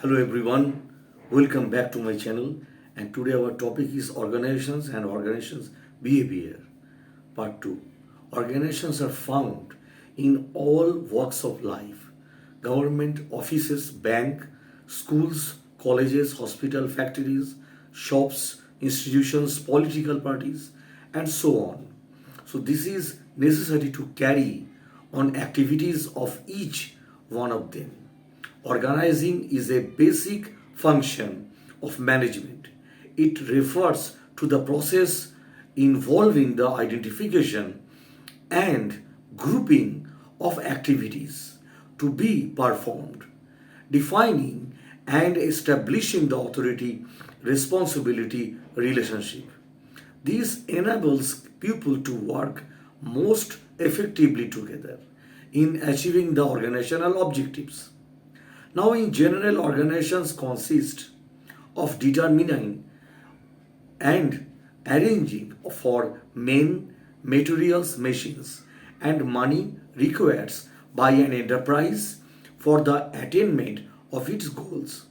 Hello everyone, welcome back to my channel, and today our topic is organizations and organizations behavior. Part 2. Organizations are found in all walks of life: government, offices, bank, schools, colleges, hospital, factories, shops, institutions, political parties, and so on. So this is necessary to carry on activities of each one of them. Organizing is a basic function of management. It refers to the process involving the identification and grouping of activities to be performed, defining and establishing the authority responsibility relationship. This enables people to work most effectively together in achieving the organizational objectives. Now, in general, organizations consist of determining and arranging for men, materials, machines, and money required by an enterprise for the attainment of its goals.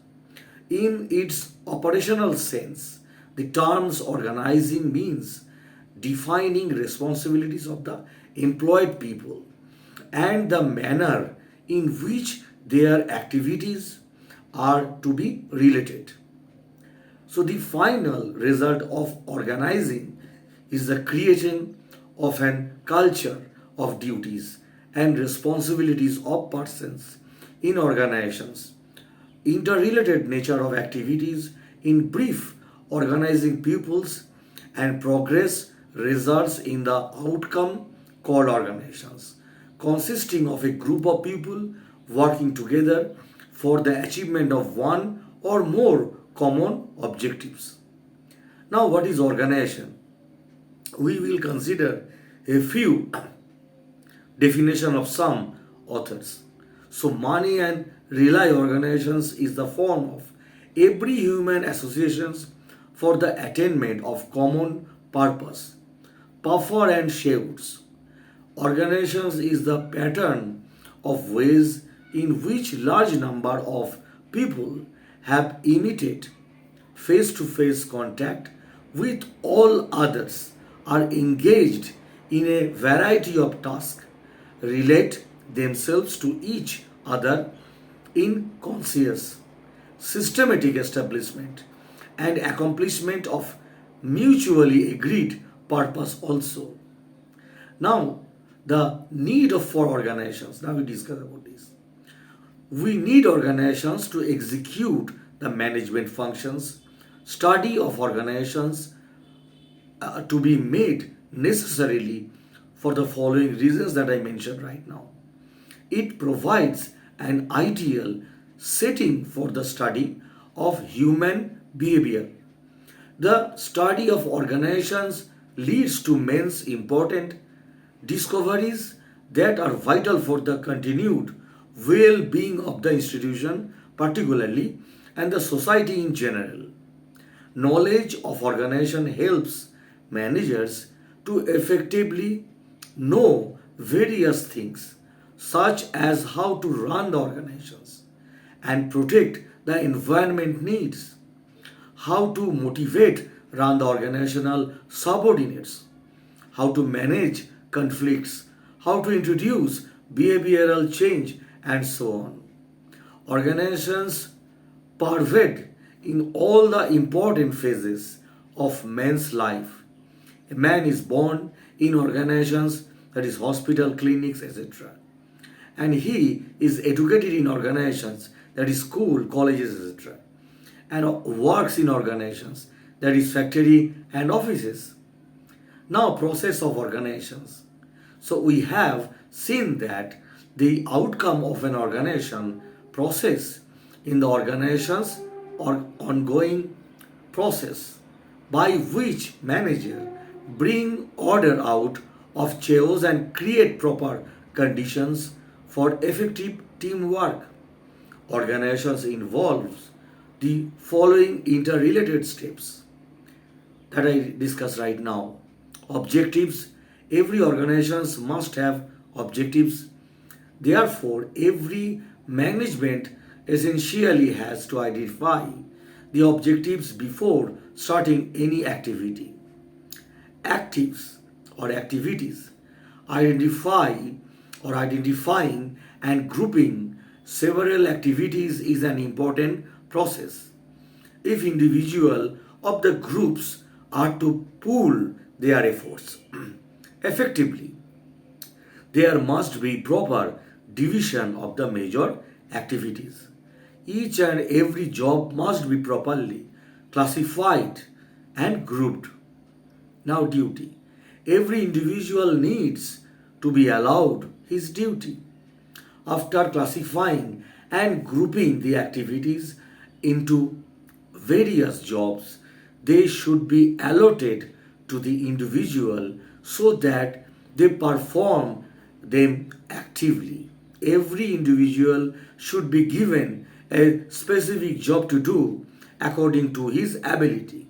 In its operational sense, the terms organizing means defining responsibilities of the employed people and the manner in which their activities are to be related. So, the final result of organizing is the creation of an culture of duties and responsibilities of persons in organizations. Interrelated nature of activities, in brief, organizing pupils and progress results in the outcome called organizations, consisting of a group of people working together for the achievement of one or more common objectives. Now, what is organization? We will consider a few definition of some authors. So, money and rely organizations is the form of every human associations for the attainment of common purpose. Puffer and shouts. Organizations is the pattern of ways in which large number of people have immediate face-to-face contact with all others, are engaged in a variety of tasks, relate themselves to each other in conscious, systematic establishment and accomplishment of mutually agreed purpose also. Now, the need of for organizations. Now we discuss about this. We need organizations to execute the management functions. Study of organizations to be made necessarily for the following reasons that I mentioned right now. It provides an ideal setting for the study of human behavior. The study of organizations leads to men's important discoveries that are vital for the continued well-being of the institution particularly and the society in general. Knowledge of organization helps managers to effectively know various things such as how to run the organizations and protect the environment needs, how to motivate run the organizational subordinates, how to manage conflicts, how to introduce behavioral change, and so on. Organizations pervade in all the important phases of man's life. A man is born in organizations, that is hospital, clinics, etc. And he is educated in organizations, that is school, colleges, etc. And works in organizations, that is factory and offices. Now, process of organizations. So we have seen that the outcome of an organization process in the organizations or ongoing process by which manager bring order out of chaos and create proper conditions for effective teamwork. Organizations involves the following interrelated steps that I discuss right now. Objectives. Every organization must have objectives. Therefore, every management essentially has to identify the objectives before starting any activity. Actives or activities identify or identifying and grouping several activities is an important process. If individual of the groups are to pool their efforts effectively, there must be proper division of the major activities. Each and every job must be properly classified and grouped. Now, duty. Every individual needs to be allowed his duty. After classifying and grouping the activities into various jobs, they should be allotted to the individual so that they perform them actively. Every individual should be given a specific job to do according to his ability.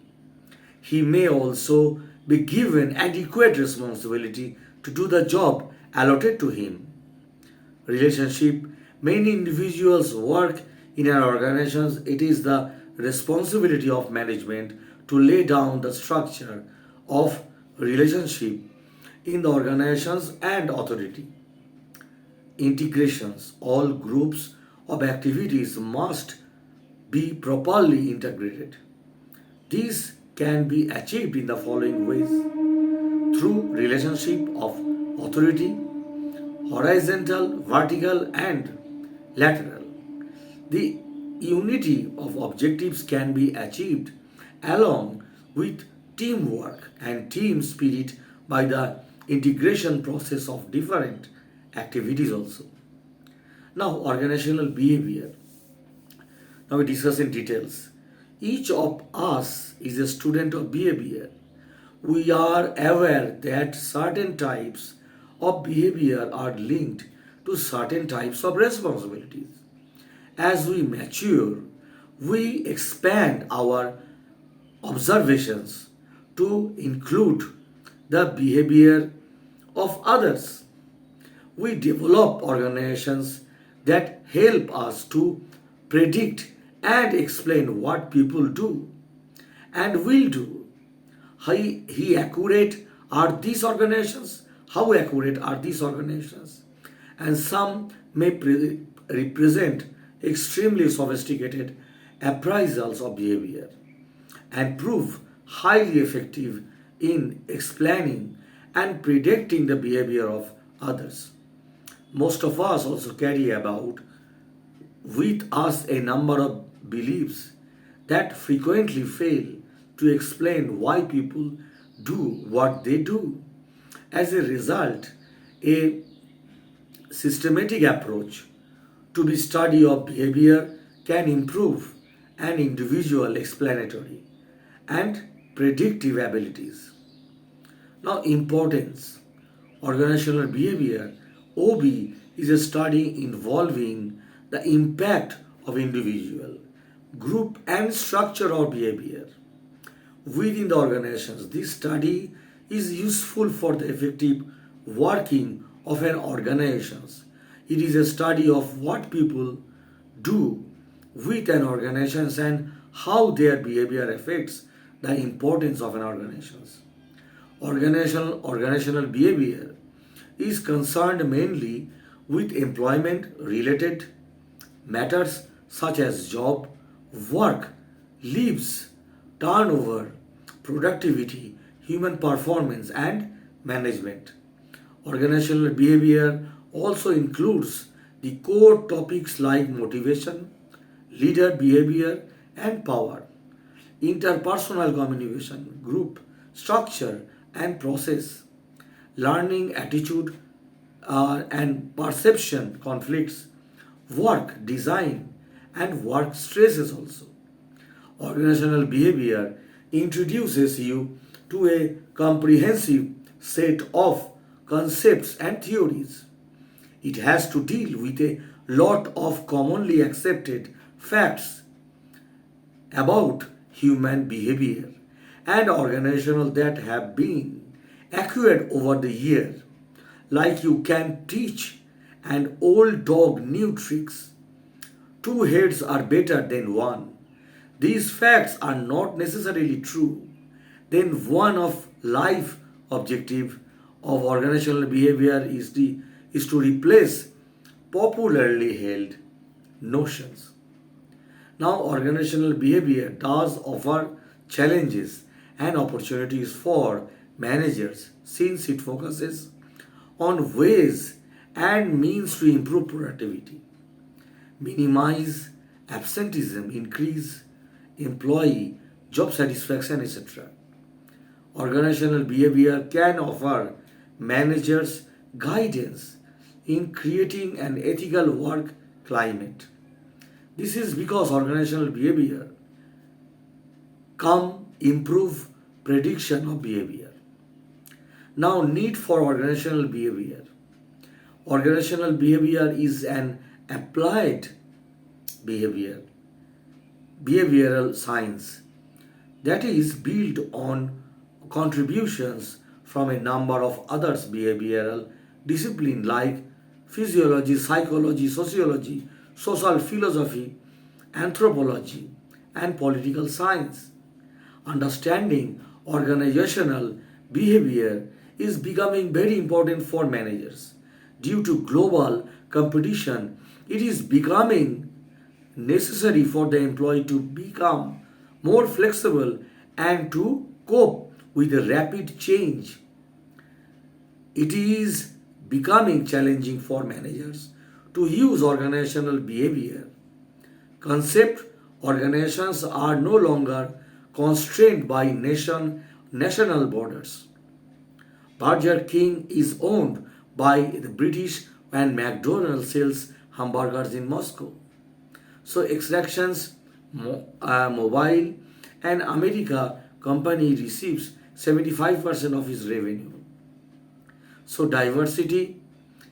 He may also be given adequate responsibility to do the job allotted to him. Relationship. Many individuals work in an organization. It is the responsibility of management to lay down the structure of relationship in the organizations and authority. Integrations. All groups of activities must be properly integrated. These can be achieved in the following ways: through relationship of authority, horizontal, vertical, and lateral. The unity of objectives can be achieved along with teamwork and team spirit by the integration process of different activities also. Now, organizational behavior. Now we discuss in details. Each of us is a student of behavior. We are aware that certain types of behavior are linked to certain types of responsibilities. As we mature, we expand our observations to include the behavior of others. We develop organizations that help us to predict and explain what people do and will do. How accurate are these organizations? How accurate are these organizations? And some may represent extremely sophisticated appraisals of behavior and prove highly effective in explaining and predicting the behavior of others. Most of us also carry about with us a number of beliefs that frequently fail to explain why people do what they do. As a result, a systematic approach to the study of behavior can improve an individual explanatory and predictive abilities. Now, importance. Organizational behavior (OB) is a study involving the impact of individual, group, and structure of behavior within the organizations. This study is useful for the effective working of an organization. It is a study of what people do with an organization and how their behavior affects the importance of an organization. Organizational behavior is concerned mainly with employment related matters such as job, work, leaves, turnover, productivity, human performance, and management. Organizational behavior also includes the core topics like motivation, leader behavior, and power, interpersonal communication, group structure and process, learning attitude and perception conflicts, work design, and work stresses also. Organizational behavior introduces you to a comprehensive set of concepts and theories. It has to deal with a lot of commonly accepted facts about human behavior and organizational that have been acquired over the year. Like you can teach an old dog new tricks, two heads are better than one. These facts are not necessarily true. Then one of life objective of organizational behavior is to replace popularly held notions. Now, organizational behavior does offer challenges and opportunities for managers since it focuses on ways and means to improve productivity, minimize absenteeism, increase employee job satisfaction, etc. Organizational behavior can offer managers guidance in creating an ethical work climate. This is because organizational behavior come improve prediction of behavior. Now, need for organizational behavior. Organizational behavior is an applied behavior, behavioral science that is built on contributions from a number of others behavioral disciplines like physiology, psychology, sociology, social philosophy, anthropology, and political science. Understanding organizational behavior is becoming very important for managers. Due to global competition, it is becoming necessary for the employee to become more flexible and to cope with the rapid change. It is becoming challenging for managers to use organizational behavior. Concept organizations are no longer constrained by national borders. Burger King is owned by the British and McDonald's sells hamburgers in Moscow. So Extractions Mobile and America company receives 75% of its revenue. So diversity,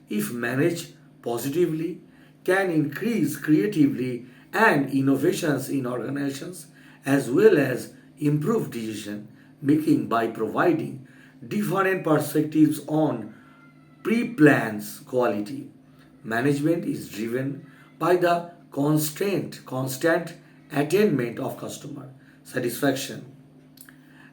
if managed positively, can increase creatively and innovations in organizations as well as improve decision making by providing different perspectives on pre-plans quality. Management is driven by the constant attainment of customer satisfaction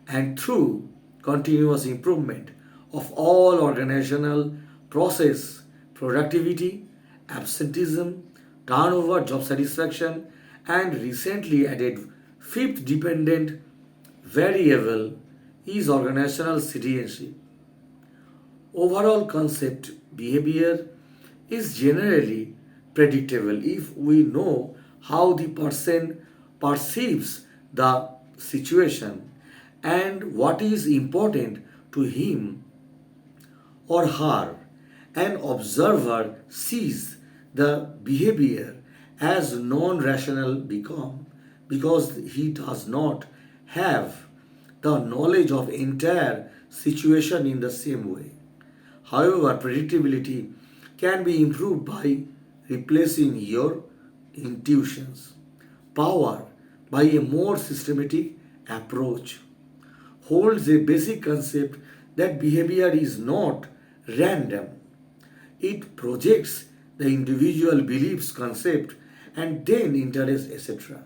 and through continuous improvement of all organizational process, productivity, absenteeism, turnover, job satisfaction, and recently added fifth dependent variable is organizational citizenship. Overall concept behavior is generally predictable if we know how the person perceives the situation and what is important to him or her. An observer sees the behavior as non-rational become because he does not have the knowledge of entire situation in the same way. However, predictability can be improved by replacing your intuitions. Power by a more systematic approach holds a basic concept that behavior is not random. It projects the individual beliefs, concept, and then interests, etc.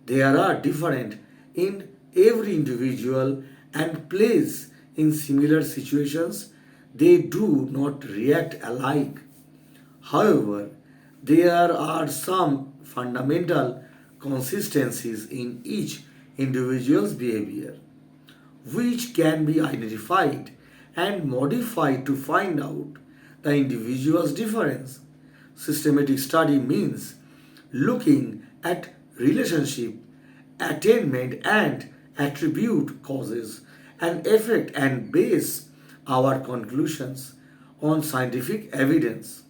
There are different in every individual and place in similar situations. They do not react alike. However, there are some fundamental consistencies in each individual's behavior, which can be identified and modified to find out the individual's difference. Systematic study means looking at relationship, attainment, and attribute causes and effect and base our conclusions on scientific evidence.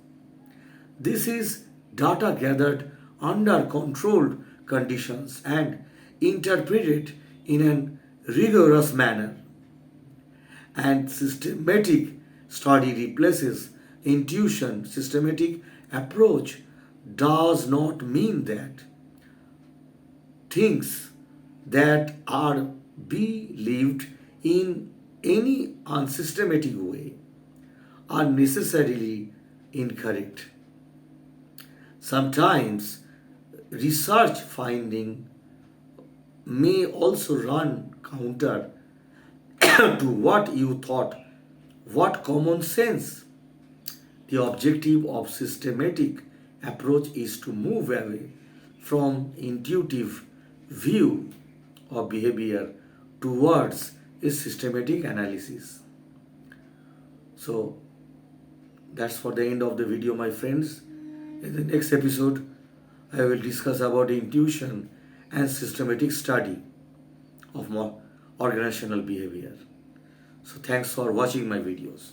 This is data gathered under controlled conditions and interpreted in a rigorous manner. And systematic study replaces intuition. Systematic approach does not mean that things that are believed in any unsystematic way are necessarily incorrect. Sometimes research finding may also run counter to what you thought. What common sense? The objective of systematic approach is to move away from intuitive view of behavior towards a systematic analysis. So that's for the end of the video, my friends. In the next episode, I will discuss about intuition and systematic study of more organizational behavior. So thanks for watching my videos.